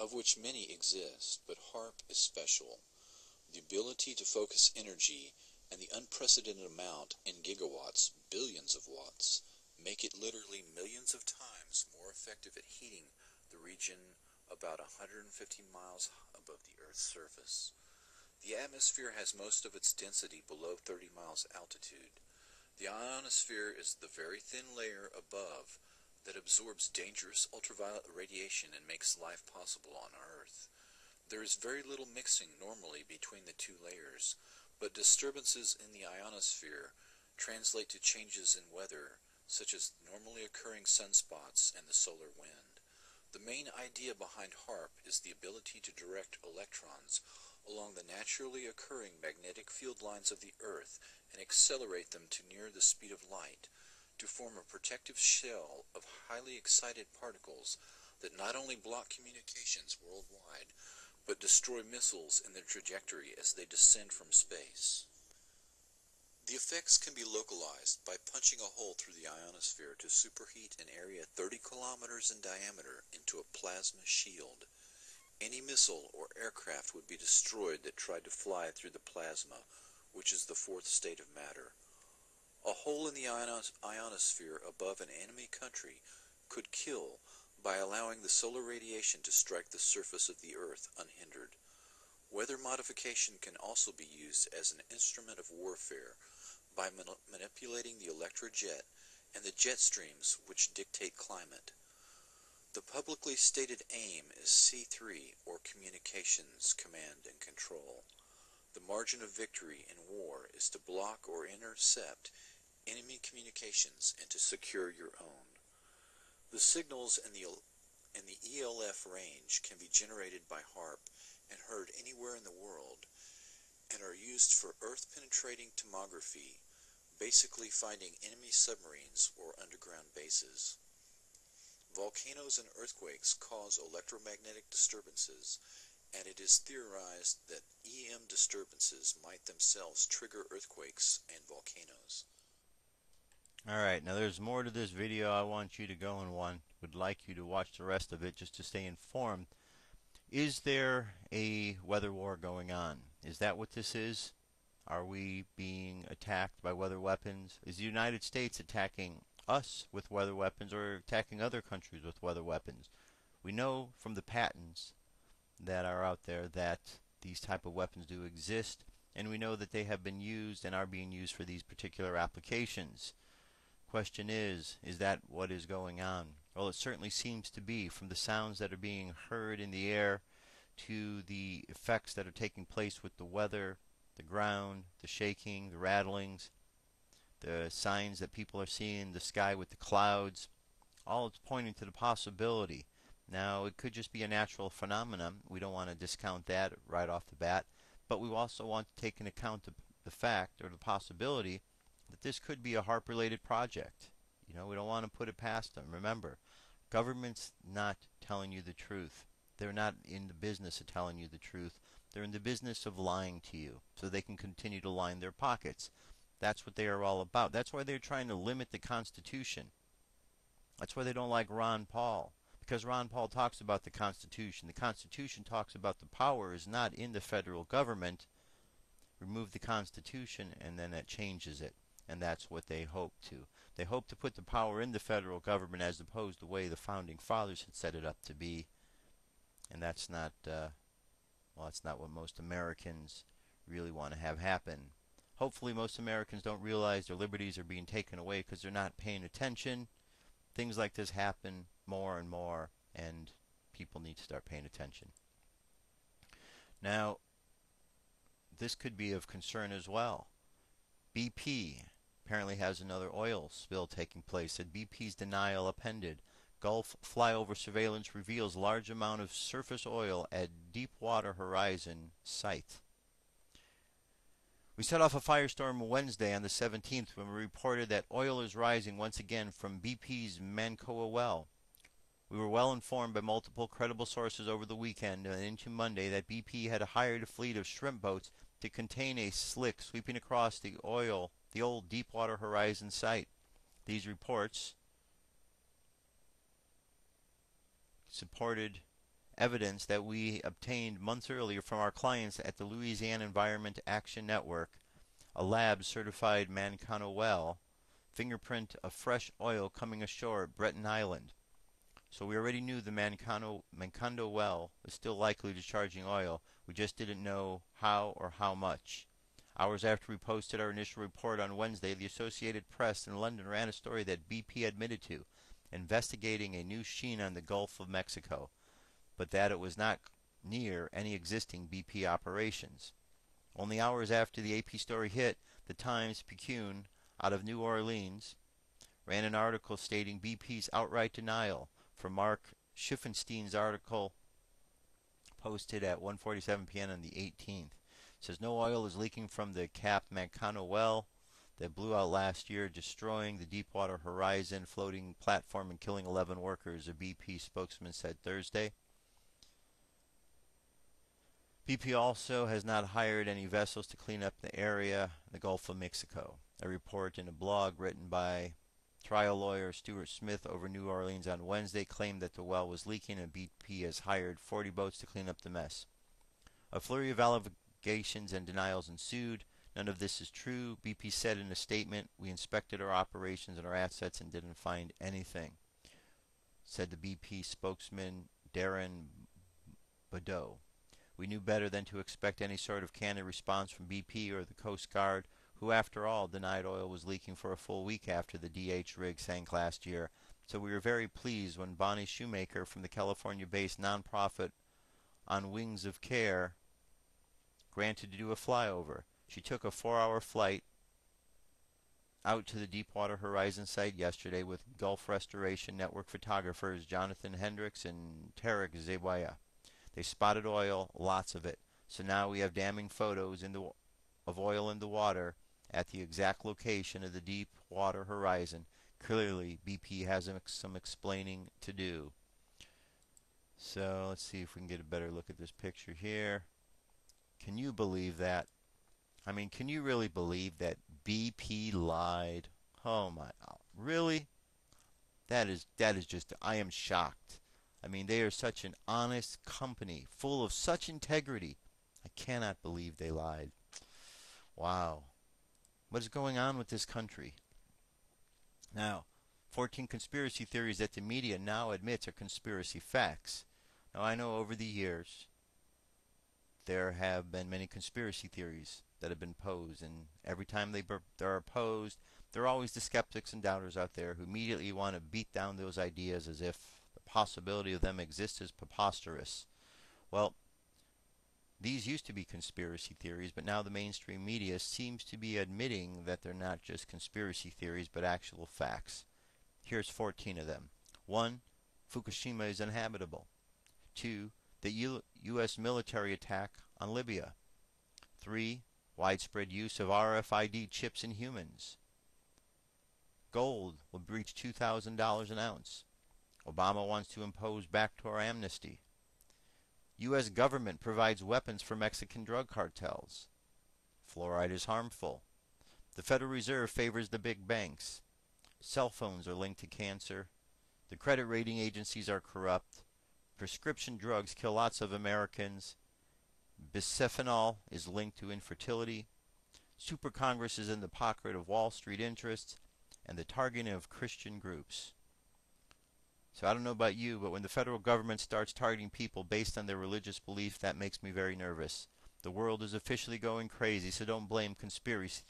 of which many exist, but HAARP is special. The ability to focus energy and the unprecedented amount in gigawatts, billions of watts, make it literally millions of times more effective at heating the region about 150 miles above the Earth's surface. The atmosphere has most of its density below 30 miles altitude. The ionosphere is the very thin layer above that absorbs dangerous ultraviolet radiation and makes life possible on Earth. There is very little mixing normally between the two layers, but disturbances in the ionosphere translate to changes in weather, such as normally occurring sunspots and the solar wind. The main idea behind HAARP is the ability to direct electrons along the naturally occurring magnetic field lines of the Earth and accelerate them to near the speed of light, to form a protective shell of highly excited particles that not only block communications worldwide, but destroy missiles in their trajectory as they descend from space. The effects can be localized by punching a hole through the ionosphere to superheat an area 30 kilometers in diameter into a plasma shield. Any missile or aircraft would be destroyed that tried to fly through the plasma, which is the fourth state of matter. A hole in the ionosphere above an enemy country could kill by allowing the solar radiation to strike the surface of the Earth unhindered. Weather modification can also be used as an instrument of warfare by manipulating the electrojet and the jet streams which dictate climate. The publicly stated aim is C3, or Communications, Command and Control. The margin of victory in war is to block or intercept enemy communications and to secure your own. The signals in the ELF range can be generated by HAARP and heard anywhere in the world, and are used for Earth-penetrating tomography, basically finding enemy submarines or underground bases. Volcanoes and earthquakes cause electromagnetic disturbances, and it is theorized that EM disturbances might themselves trigger earthquakes and volcanoes. Alright, now there's more to this video. I want you to go and would like you to watch the rest of it just to stay informed. Is there a weather war going on? Is that what this is? Are we being attacked by weather weapons? Is the United States attacking us with weather weapons or attacking other countries with weather weapons? We know from the patents that are out there that these type of weapons do exist, and we know that they have been used and are being used for these particular applications. Question is that what is going on? Well, it certainly seems to be, from the sounds that are being heard in the air to the effects that are taking place with the weather, the ground, the shaking, the rattlings, the signs that people are seeing in the sky with the clouds. All it's pointing to the possibility. Now, it could just be a natural phenomenon. We don't want to discount that right off the bat, but we also want to take into account the fact or the possibility that this could be a HAARP-related project. You know, we don't want to put it past them. Remember, government's not telling you the truth. They're not in the business of telling you the truth. They're in the business of lying to you so they can continue to line their pockets. That's what they are all about. That's why they're trying to limit the Constitution. That's why they don't like Ron Paul, because Ron Paul talks about the Constitution. The Constitution talks about the power is not in the federal government. Remove the Constitution and then that changes it. And that's what they hope to. They hope to put the power in the federal government as opposed to the way the founding fathers had set it up to be. And that's not, well, that's not what most Americans really want to have happen. Hopefully most Americans don't realize their liberties are being taken away because they're not paying attention. Things like this happen more and more, and people need to start paying attention. Now, this could be of concern as well. BP apparently has another oil spill taking place. Said BP's denial appended. Gulf flyover surveillance reveals large amount of surface oil at Deepwater Horizon site. We set off a firestorm Wednesday on the 17th when we reported that oil is rising once again from BP's Mancoa well. We were well informed by multiple credible sources over the weekend and into Monday that BP had hired a fleet of shrimp boats to contain a slick sweeping across the old Deepwater Horizon site. These reports supported evidence that we obtained months earlier from our clients at the Louisiana Environment Action Network, a lab-certified Mancano well, fingerprint of fresh oil coming ashore at Breton Island. So we already knew the Mancano well was still likely to charging oil. We just didn't know how or how much. Hours after we posted our initial report on Wednesday, the Associated Press in London ran a story that BP admitted to investigating a new sheen on the Gulf of Mexico, but that it was not near any existing BP operations. Only hours after the AP story hit, the Times-Picayune out of New Orleans ran an article stating BP's outright denial from Mark Schiffenstein's article posted at 1:47 p.m. on the 18th. It says no oil is leaking from the capped Mancano well that blew out last year, destroying the Deepwater Horizon floating platform and killing 11 workers, a BP spokesman said Thursday. BP also has not hired any vessels to clean up the area, the Gulf of Mexico. A report in a blog written by trial lawyer Stuart Smith over New Orleans on Wednesday claimed that the well was leaking and BP has hired 40 boats to clean up the mess. A flurry of allegations and denials ensued. None of this is true, BP said in a statement. We inspected our operations and our assets and didn't find anything, said the BP spokesman Darren Badeau. We knew better than to expect any sort of candid response from BP or the Coast Guard, who after all denied oil was leaking for a full week after the DH rig sank last year. So we were very pleased when Bonnie Shoemaker from the California-based nonprofit On Wings of Care granted to do a flyover. She took a 4-hour flight out to the Deepwater Horizon site yesterday with Gulf Restoration Network photographers Jonathan Hendricks and Tarek Zebwaya. They spotted oil, lots of it. So now we have damning photos of oil in the water at the exact location of the Deepwater Horizon. Clearly, BP has some explaining to do. So let's see if we can get a better look at this picture here. Can you believe that? I mean, can you really believe that BP lied? Oh my, really? That is just, I am shocked. I mean, they are such an honest company, full of such integrity. I cannot believe they lied. Wow. What is going on with this country? Now, 14 conspiracy theories that the media now admits are conspiracy facts. Now, I know over the years there have been many conspiracy theories that have been posed, and every time they are posed, there are always the skeptics and doubters out there who immediately want to beat down those ideas as if the possibility of them exists is preposterous. Well, these used to be conspiracy theories, but now the mainstream media seems to be admitting that they're not just conspiracy theories, but actual facts. Here's 14 of them. 1. Fukushima is uninhabitable. 2. The U.S. military attack on Libya. 3. Widespread use of RFID chips in humans. Gold will breach $2,000 an ounce. Obama wants to impose backdoor amnesty. U.S. government provides weapons for Mexican drug cartels. Fluoride is harmful. The Federal Reserve favors the big banks. Cell phones are linked to cancer. The credit rating agencies are corrupt. Prescription drugs kill lots of Americans. Bisphenol is linked to infertility. Super Congress is in the pocket of Wall Street interests, and the targeting of Christian groups. So I don't know about you, but when the federal government starts targeting people based on their religious belief, that makes me very nervous. The world is officially going crazy, so don't blame conspiracy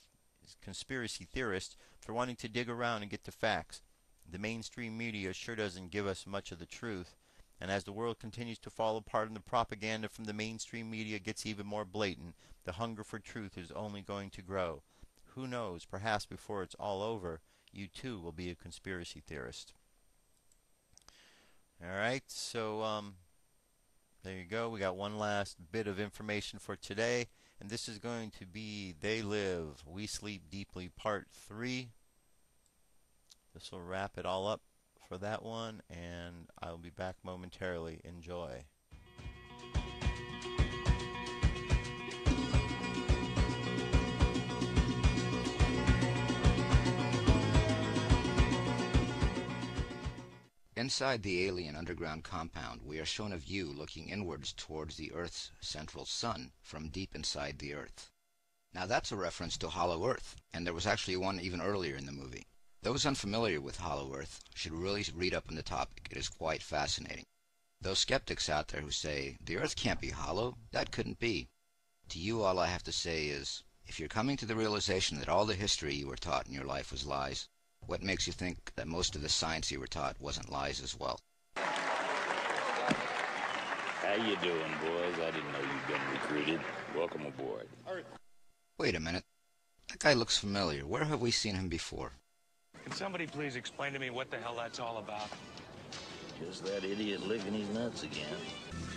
theorists for wanting to dig around and get the facts. The mainstream media sure doesn't give us much of the truth, and as the world continues to fall apart and the propaganda from the mainstream media gets even more blatant, the hunger for truth is only going to grow. Who knows, perhaps before it's all over, you too will be a conspiracy theorist. Alright, so there you go. We got one last bit of information for today, and this is going to be They Live, We Sleep Deeply Part 3. This will wrap it all up for that one, and I'll be back momentarily. Enjoy. Inside the alien underground compound, we are shown a view looking inwards towards the Earth's central sun from deep inside the Earth. Now that's a reference to Hollow Earth, and there was actually one even earlier in the movie. Those unfamiliar with Hollow Earth should really read up on the topic. It is quite fascinating. Those skeptics out there who say, the Earth can't be hollow, that couldn't be. To you, all I have to say is, if you're coming to the realization that all the history you were taught in your life was lies, what makes you think that most of the science you were taught wasn't lies as well? How you doing, boys? I didn't know you'd been recruited. Welcome aboard. Wait a minute. That guy looks familiar. Where have we seen him before? Can somebody please explain to me what the hell that's all about? Just that idiot licking his nuts again.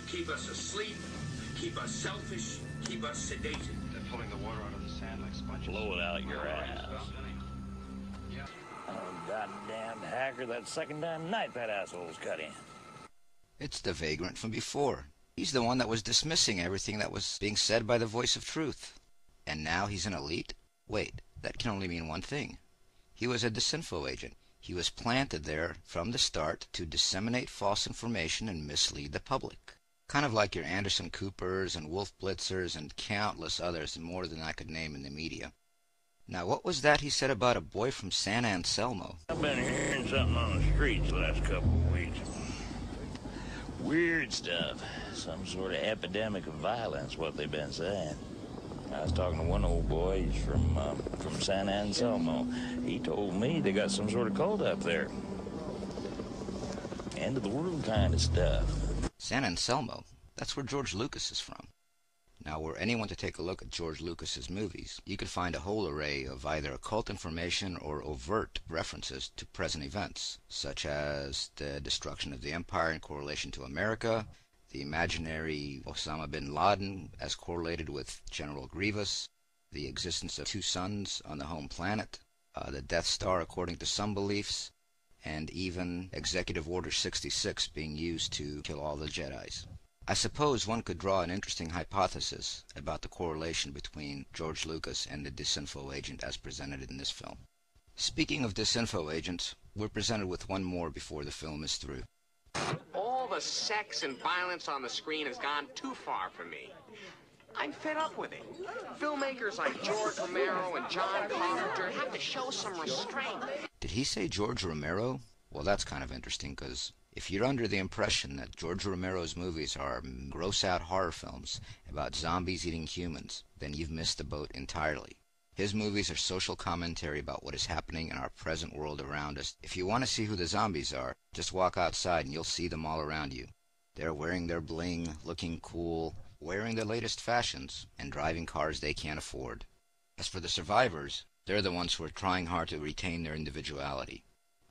Keep us asleep, keep us selfish, keep us sedated. They're pulling the water out of the sand like sponges. Blow it out your ass. Oh, goddamn hacker, that second damn night that asshole's cut in. It's the vagrant from before. He's the one that was dismissing everything that was being said by the voice of truth. And now he's an elite? Wait, that can only mean one thing. He was a disinfo agent. He was planted there from the start to disseminate false information and mislead the public. Kind of like your Anderson Coopers and Wolf Blitzers and countless others, more than I could name in the media. Now, what was that he said about a boy from San Anselmo? I've been hearing something on the streets the last couple of weeks. Weird stuff. Some sort of epidemic of violence, what they've been saying. I was talking to one old boy, he's from San Anselmo. He told me they got some sort of cult up there. End of the world kind of stuff. San Anselmo? That's where George Lucas is from. Now, were anyone to take a look at George Lucas's movies, you could find a whole array of either occult information or overt references to present events, such as the destruction of the empire in correlation to America, the imaginary Osama bin Laden as correlated with General Grievous, the existence of two suns on the home planet, the Death Star according to some beliefs, and even Executive Order 66 being used to kill all the Jedis. I suppose one could draw an interesting hypothesis about the correlation between George Lucas and the disinfo agent as presented in this film. Speaking of disinfo agents, we're presented with one more before the film is through. All the sex and violence on the screen has gone too far for me. I'm fed up with it. Filmmakers like George Romero and John Carpenter have to show some restraint. Did he say George Romero? Well, that's kind of interesting, because if you're under the impression that George Romero's movies are gross-out horror films about zombies eating humans, then you've missed the boat entirely. His movies are social commentary about what is happening in our present world around us. If you want to see who the zombies are, just walk outside and you'll see them all around you. They're wearing their bling, looking cool, wearing the latest fashions, and driving cars they can't afford. As for the survivors, they're the ones who are trying hard to retain their individuality.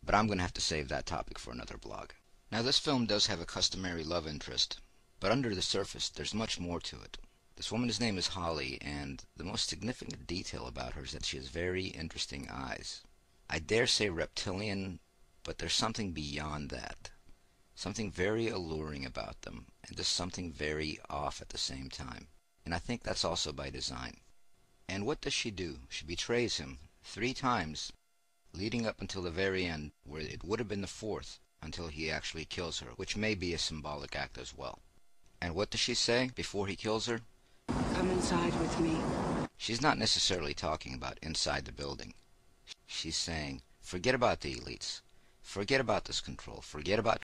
But I'm going to have to save that topic for another blog. Now, this film does have a customary love interest, but under the surface there's much more to it. This woman's name is Holly, and the most significant detail about her is that she has very interesting eyes. I dare say reptilian, but there's something beyond that. Something very alluring about them, and just something very off at the same time. And I think that's also by design. And what does she do? She betrays him 3 times, leading up until the very end, where it would have been the 4th, until he actually kills her, which may be a symbolic act as well. And what does she say before he kills her? Come inside with me. She's not necessarily talking about inside the building. She's saying, forget about the elites. Forget about this control. Forget about